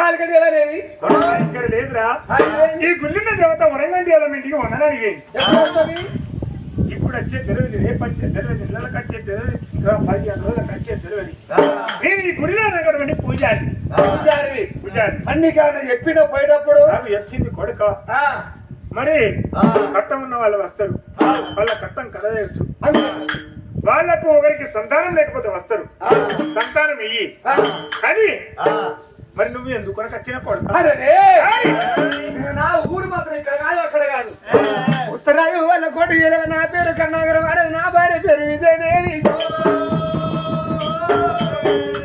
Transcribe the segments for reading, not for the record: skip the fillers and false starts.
కాలికదేవనేది ఇక్కడ లేదురా. ఈ గుళ్ళున్న దేవత వరంగల్ ఇంటికి వందనానికి ఇప్పుడు వచ్చే తెలియదు, రేపు వచ్చే తెలియదు, నెలలకు వచ్చే తెలియదు, ఇంకా 15 రోజులకు వచ్చే తెలియదు. నేను ఈ గుడిలో ఉన్నటువంటి పూజారి అన్ని కాదు చెప్పిన పోయేటప్పుడు నాకు చెప్పింది కొడుక. మరి కట్టం ఉన్న వాళ్ళు వస్తారు, వాళ్ళ కట్టం కలదేయచ్చు. వాళ్ళకు ఒకరికి సంతానం లేకపోతే వస్తారు, సంతానం ఇయ్యి. కానీ మరి నువ్వు ఎందుకు వచ్చిన కొడుకు? నా ఊరు మాత్రం ఇక్కడ కాదు, అక్కడ కాదు. ఉత్తరాలు వాళ్ళ కోట నా పేరు కన్నాగర వాడది, నా భార్య పేరు విజయదేవి.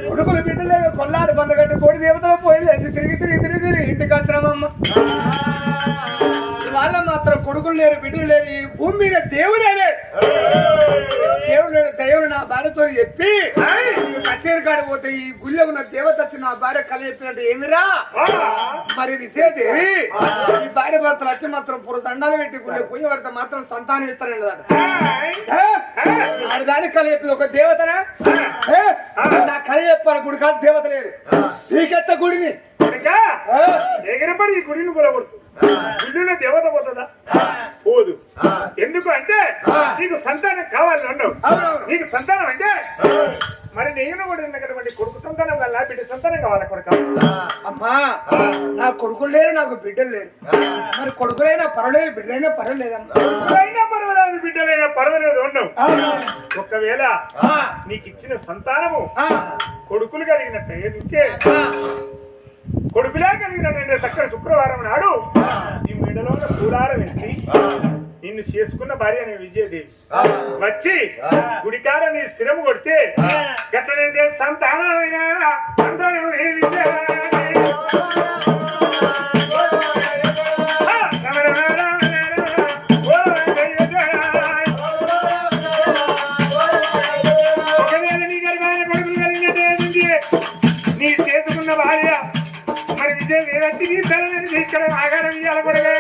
కొడుకులు బిడ్డలేదు కొల్లారు బందగట్టు కోడి దేవతలు పోయి తిరిగి తిరిగి తిరిగి తిరిగి ఇంటికి వచ్చినామమ్మ. వాళ్ళ మాత్రం కొడుకులు లేరు, బిడ్డలు లేరు. ఈ భూమి మీద దేవుడే లేడు, దేవుడు లేడు. దేవుడు నా భార్యతో చెప్పి కచేరి కాడ పోతే ఈ గుళ్ళో ఉన్న దేవత వచ్చి నా భార్య కళ చెప్పినట్టు ఏమిరా మరి విజయదేవి ఈ భార్య భర్తలు వచ్చి మాత్రం దండాలు పెట్టి గుళ్ళో పోయి పడితే మాత్రం సంతానం ఇస్తారండి. దానికి కళ చెప్పి ఒక దేవతనా నా కళ చెప్పాలి. గుడి కాదు దేవత లేదు, నీకెత్త గుడిని ఎగిరపడి ఈ గుడిని కూడా కొడుతుంది. గుడిలో దేవత పోతుందా? పోదు. ఎందుకు అంటే నీకు సంతానం కావాలి అన్నావు. నీకు సంతానం అంటే మరి నేను కూడా ఉన్నటువంటి కొడుకు సంతానం వల్ల బిడ్డ సంతానం కావాలి కొడుక. అమ్మా నా కొడుకులు లేరు, నాకు బిడ్డలు లేరు. మరి కొడుకులైనా పర్వాలేదు, బిడ్డలైనా పర్వాలేదమ్మా. పర్వాలేదు, బిడ్డలైనా పర్వాలేదు అన్నావు. ఒకవేళ నీకు ఇచ్చిన సంతానము కొడుకులు కలిగినట్టు ఇంకే కొడుకులే కలిగినట్టు చక్కని శుక్రవారం నాడు ఈ మెడలో పూలారం వేసి నిన్ను చేసుకున్న భార్య నీ విజయదేవి వచ్చి గుడికాడ నీ శిరము కొడితే గట్లనే సంతానమైన సంతానం ఒకవేళ నీ గర్భాన కొడుకులు కలిగినట్టే నీ చేసుకున్న భార్య మరి విజయదేవి వచ్చి నీ తల్లిని ఇక్కడ ఆగారం ఇయ్యాలి కొడుగా.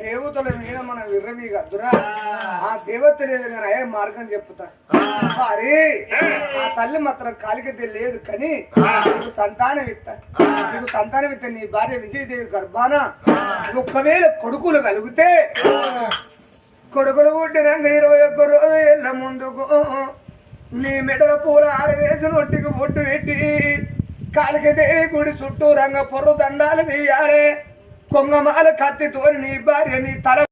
దేవతల మీద మనం విర్రవీగద్దురా. ఆ దేవత లేదు నేను అయ్యే మార్గం చెప్తా. మరి ఆ తల్లి మాత్రం కాలికతే లేదు, కానీ నీకు సంతానం ఇస్తాను. నీకు సంతానం ఇస్తే నీ భార్య విజయదేవి గర్భాన ఒక్కవేళ కొడుకులు కలిగితే కొడుకులు పుట్టినాక 21 రోజు ఎల్ల ముందుకు నీ మెడల పూల ఆరవేసి నొట్టికి బొట్టు పెట్టి కాలికదే గుడి చుట్టూ రంగ పొర్రు దండాలు తీయాలి. కొంగమాల కత్తితో నీ భార్య నీ తల